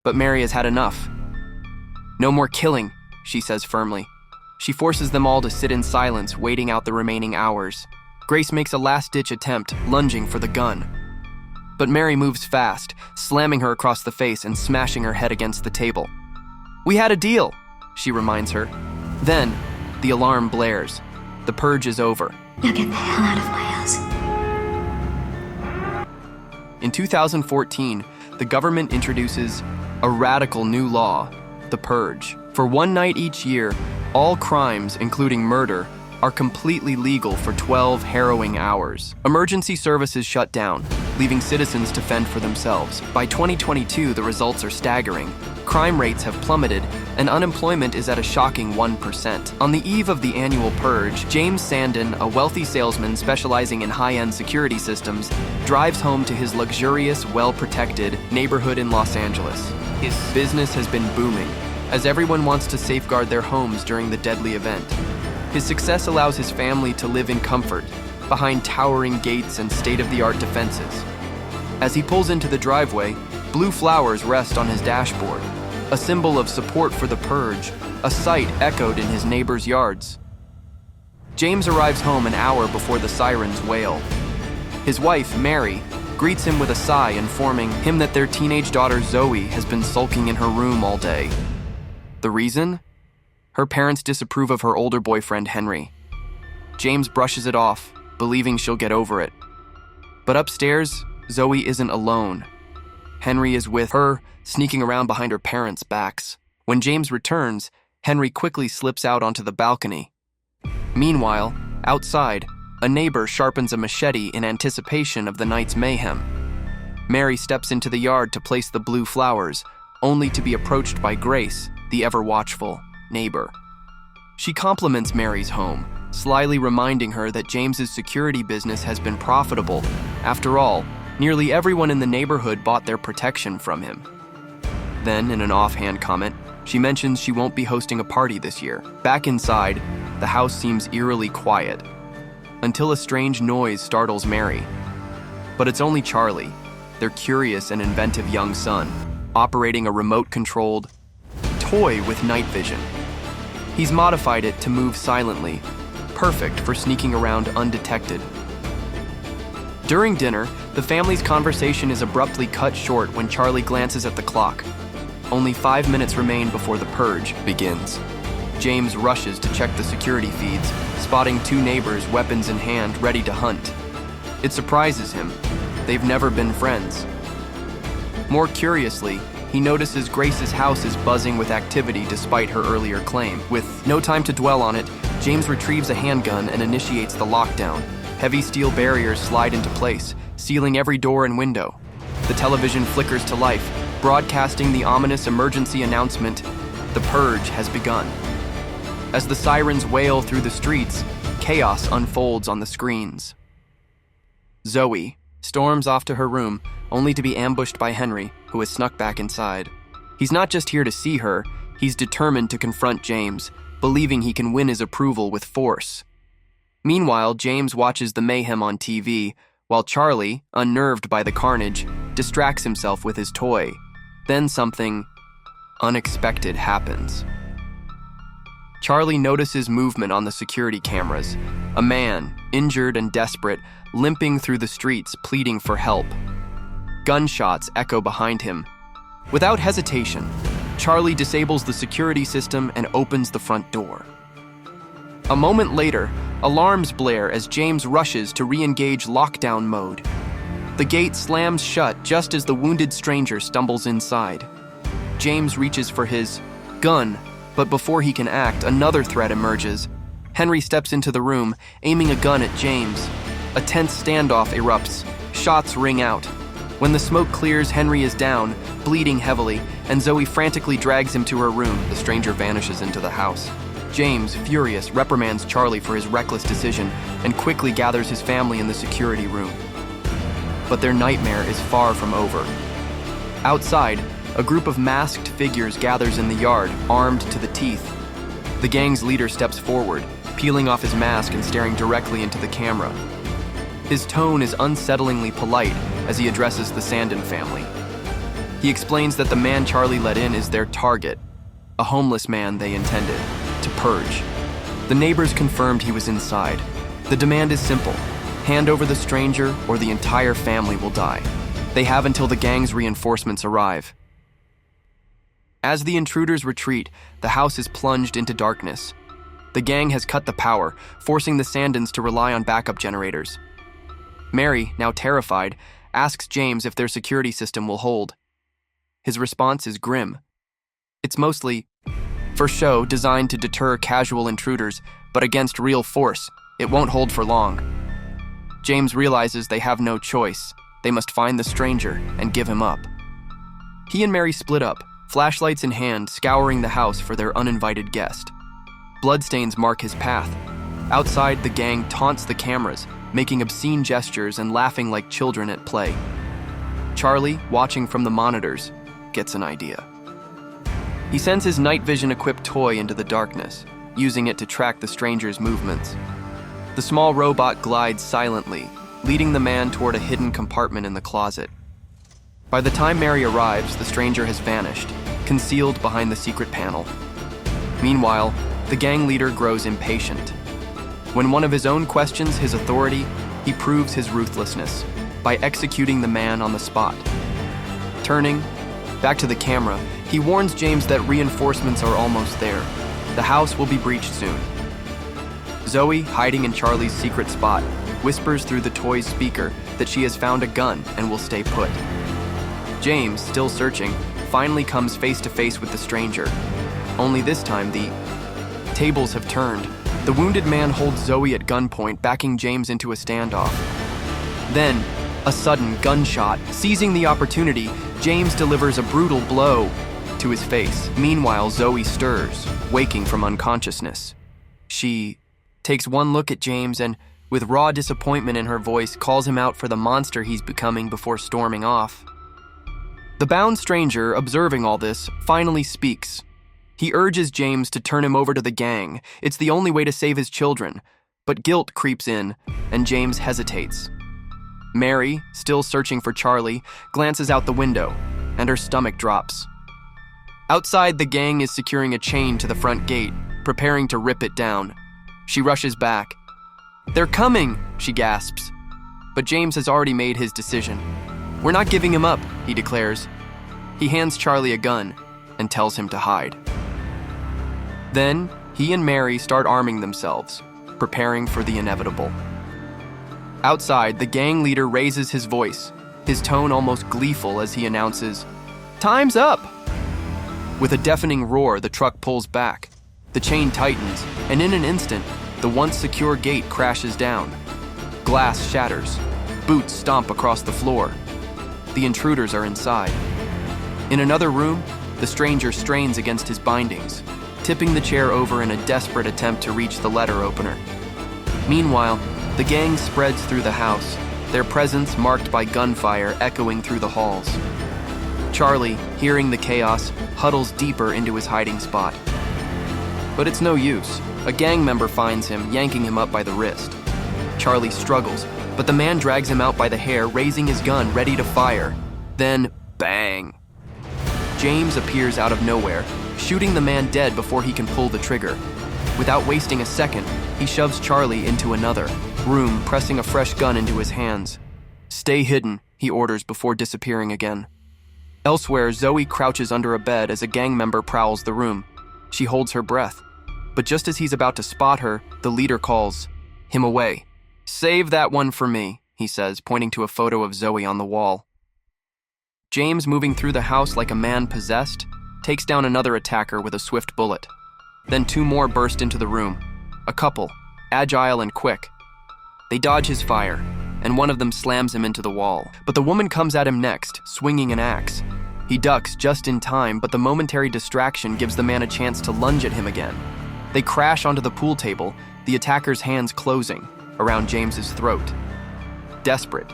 But Mary has had enough. "No more killing," she says firmly. She forces them all to sit in silence, waiting out the remaining hours. Grace makes a last-ditch attempt, lunging for the gun. But Mary moves fast, slamming her across the face and smashing her head against the table. "We had a deal," she reminds her. Then, the alarm blares. The purge is over. Now get the hell out of my house. In 2014, the government introduces a radical new law, the Purge. For one night each year, all crimes, including murder, are completely legal for 12 harrowing hours. Emergency services shut down, leaving citizens to fend for themselves. By 2022, the results are staggering. Crime rates have plummeted, and unemployment is at a shocking 1%. On the eve of the annual Purge, James Sandin, a wealthy salesman specializing in high-end security systems, drives home to his luxurious, well-protected neighborhood in Los Angeles. His business has been booming, as everyone wants to safeguard their homes during the deadly event. His success allows his family to live in comfort, behind towering gates and state-of-the-art defenses. As he pulls into the driveway, blue flowers rest on his dashboard, a symbol of support for the Purge, a sight echoed in his neighbors' yards. James arrives home an hour before the sirens wail. His wife, Mary, greets him with a sigh, informing him that their teenage daughter, Zoe, has been sulking in her room all day. The reason? Her parents disapprove of her older boyfriend, Henry. James brushes it off, believing she'll get over it. But upstairs, Zoe isn't alone. Henry is with her, sneaking around behind her parents' backs. When James returns, Henry quickly slips out onto the balcony. Meanwhile, outside, a neighbor sharpens a machete in anticipation of the night's mayhem. Mary steps into the yard to place the blue flowers, only to be approached by Grace, the ever-watchful neighbor. She compliments Mary's home, slyly reminding her that James's security business has been profitable. After all, nearly everyone in the neighborhood bought their protection from him. Then, in an offhand comment, she mentions she won't be hosting a party this year. Back inside, the house seems eerily quiet, until a strange noise startles Mary. But it's only Charlie, their curious and inventive young son, operating a remote-controlled toy with night vision. He's modified it to move silently, perfect for sneaking around undetected. During dinner, the family's conversation is abruptly cut short when Charlie glances at the clock. Only 5 minutes remain before the Purge begins. James rushes to check the security feeds, spotting two neighbors, weapons in hand, ready to hunt. It surprises him. They've never been friends. More curiously, he notices Grace's house is buzzing with activity despite her earlier claim. With no time to dwell on it, James retrieves a handgun and initiates the lockdown. Heavy steel barriers slide into place, sealing every door and window. The television flickers to life, broadcasting the ominous emergency announcement, "The Purge has begun." As the sirens wail through the streets, chaos unfolds on the screens. Zoe storms off to her room, only to be ambushed by Henry, who has snuck back inside. He's not just here to see her, he's determined to confront James, believing he can win his approval with force. Meanwhile, James watches the mayhem on TV, while Charlie, unnerved by the carnage, distracts himself with his toy. Then something unexpected happens. Charlie notices movement on the security cameras. A man, injured and desperate, limping through the streets, pleading for help. Gunshots echo behind him. Without hesitation, Charlie disables the security system and opens the front door. A moment later, alarms blare as James rushes to re-engage lockdown mode. The gate slams shut just as the wounded stranger stumbles inside. James reaches for his gun, but before he can act, another threat emerges. Henry steps into the room, aiming a gun at James. A tense standoff erupts. Shots ring out. When the smoke clears, Henry is down, bleeding heavily, and Zoe frantically drags him to her room. The stranger vanishes into the house. James, furious, reprimands Charlie for his reckless decision and quickly gathers his family in the security room. But their nightmare is far from over. Outside, a group of masked figures gathers in the yard, armed to the teeth. The gang's leader steps forward, peeling off his mask and staring directly into the camera. His tone is unsettlingly polite as he addresses the Sandin family. He explains that the man Charlie let in is their target, a homeless man they intended to purge. The neighbors confirmed he was inside. The demand is simple: hand over the stranger or the entire family will die. They have until the gang's reinforcements arrive. As the intruders retreat, the house is plunged into darkness. The gang has cut the power, forcing the Sandins to rely on backup generators. Mary, now terrified, asks James if their security system will hold. His response is grim. It's mostly for show, designed to deter casual intruders, but against real force, it won't hold for long. James realizes they have no choice. They must find the stranger and give him up. He and Mary split up, flashlights in hand, scouring the house for their uninvited guest. Bloodstains mark his path. Outside, the gang taunts the cameras, making obscene gestures and laughing like children at play. Charlie, watching from the monitors, gets an idea. He sends his night vision-equipped toy into the darkness, using it to track the stranger's movements. The small robot glides silently, leading the man toward a hidden compartment in the closet. By the time Mary arrives, the stranger has vanished, concealed behind the secret panel. Meanwhile, the gang leader grows impatient. When one of his own questions his authority, he proves his ruthlessness by executing the man on the spot. Turning back to the camera, he warns James that reinforcements are almost there. The house will be breached soon. Zoe, hiding in Charlie's secret spot, whispers through the toy's speaker that she has found a gun and will stay put. James, still searching, finally comes face to face with the stranger. Only this time, the tables have turned. The wounded man holds Zoe at gunpoint, backing James into a standoff. Then, a sudden gunshot. Seizing the opportunity, James delivers a brutal blow to his face. Meanwhile, Zoe stirs, waking from unconsciousness. She takes one look at James and, with raw disappointment in her voice, calls him out for the monster he's becoming before storming off. The bound stranger, observing all this, finally speaks. He urges James to turn him over to the gang. It's the only way to save his children. But guilt creeps in, and James hesitates. Mary, still searching for Charlie, glances out the window, and her stomach drops. Outside, the gang is securing a chain to the front gate, preparing to rip it down. She rushes back. "They're coming!" she gasps. But James has already made his decision. "We're not giving him up," he declares. He hands Charlie a gun and tells him to hide. Then, he and Mary start arming themselves, preparing for the inevitable. Outside, the gang leader raises his voice, his tone almost gleeful as he announces, "Time's up!" With a deafening roar, the truck pulls back. The chain tightens, and in an instant, the once secure gate crashes down. Glass shatters. Boots stomp across the floor. The intruders are inside. In another room, the stranger strains against his bindings, tipping the chair over in a desperate attempt to reach the letter opener. Meanwhile, the gang spreads through the house, their presence marked by gunfire echoing through the halls. Charlie, hearing the chaos, huddles deeper into his hiding spot. But it's no use. A gang member finds him, yanking him up by the wrist. Charlie struggles, but the man drags him out by the hair, raising his gun, ready to fire. Then, bang! James appears out of nowhere, shooting the man dead before he can pull the trigger. Without wasting a second, he shoves Charlie into another room, pressing a fresh gun into his hands. "Stay hidden," he orders before disappearing again. Elsewhere, Zoe crouches under a bed as a gang member prowls the room. She holds her breath. But just as he's about to spot her, the leader calls him away. "Save that one for me," he says, pointing to a photo of Zoe on the wall. James, moving through the house like a man possessed, takes down another attacker with a swift bullet. Then two more burst into the room. A couple, agile and quick. They dodge his fire, and one of them slams him into the wall. But the woman comes at him next, swinging an axe. He ducks just in time, but the momentary distraction gives the man a chance to lunge at him again. They crash onto the pool table, the attacker's hands closing around James's throat. Desperate,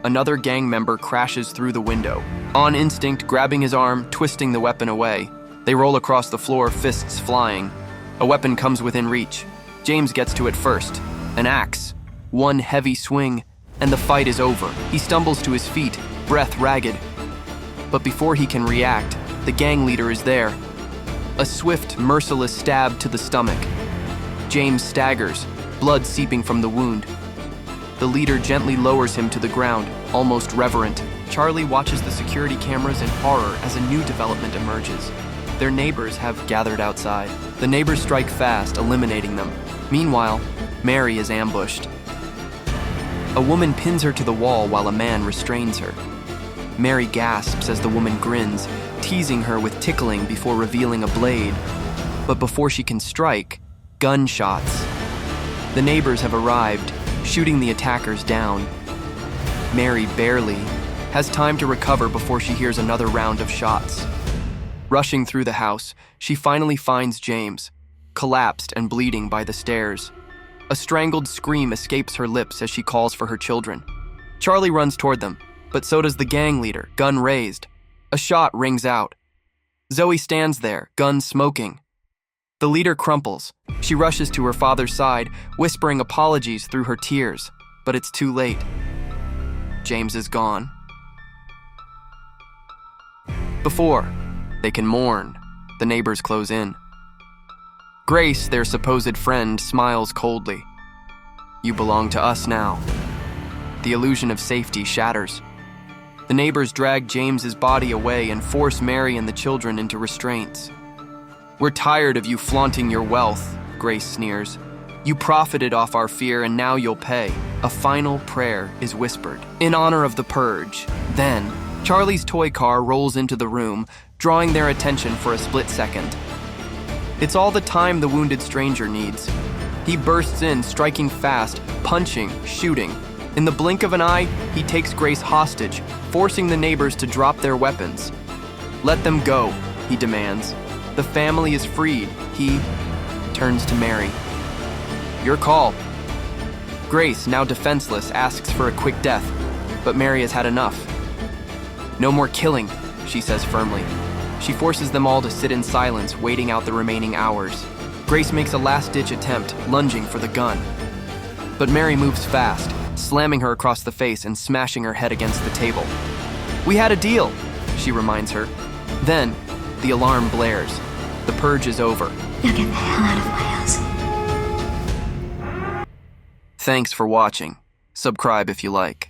another gang member crashes through the window, on instinct grabbing his arm, twisting the weapon away. They roll across the floor, fists flying. A weapon comes within reach. James gets to it first, an axe. One heavy swing, and the fight is over. He stumbles to his feet, breath ragged. But before he can react, the gang leader is there. A swift, merciless stab to the stomach. James staggers, blood seeping from the wound. The leader gently lowers him to the ground, almost reverent. Charlie watches the security cameras in horror as a new development emerges. Their neighbors have gathered outside. The neighbors strike fast, eliminating them. Meanwhile, Mary is ambushed. A woman pins her to the wall while a man restrains her. Mary gasps as the woman grins, teasing her with tickling before revealing a blade. But before she can strike, gunshots. The neighbors have arrived, shooting the attackers down. Mary barely has time to recover before she hears another round of shots. Rushing through the house, she finally finds James, collapsed and bleeding by the stairs. A strangled scream escapes her lips as she calls for her children. Charlie runs toward them, but so does the gang leader, gun raised. A shot rings out. Zoe stands there, gun smoking. The leader crumples. She rushes to her father's side, whispering apologies through her tears, but it's too late. James is gone. Before they can mourn, the neighbors close in. Grace, their supposed friend, smiles coldly. You belong to us now. The illusion of safety shatters. The neighbors drag James's body away and force Mary and the children into restraints. We're tired of you flaunting your wealth, Grace sneers. You profited off our fear and now you'll pay. A final prayer is whispered. In honor of the Purge. Then, Charlie's toy car rolls into the room, drawing their attention for a split second. It's all the time the wounded stranger needs. He bursts in, striking fast, punching, shooting. In the blink of an eye, he takes Grace hostage, forcing the neighbors to drop their weapons. Let them go, he demands. The family is freed. He turns to Mary. Your call. Grace, now defenseless, asks for a quick death, but Mary has had enough. No more killing, she says firmly. She forces them all to sit in silence, waiting out the remaining hours. Grace makes a last-ditch attempt, lunging for the gun. But Mary moves fast, slamming her across the face and smashing her head against the table. We had a deal, she reminds her. Then, the alarm blares. The purge is over. Now get the hell out of my house. Thanks for watching. Subscribe if you like.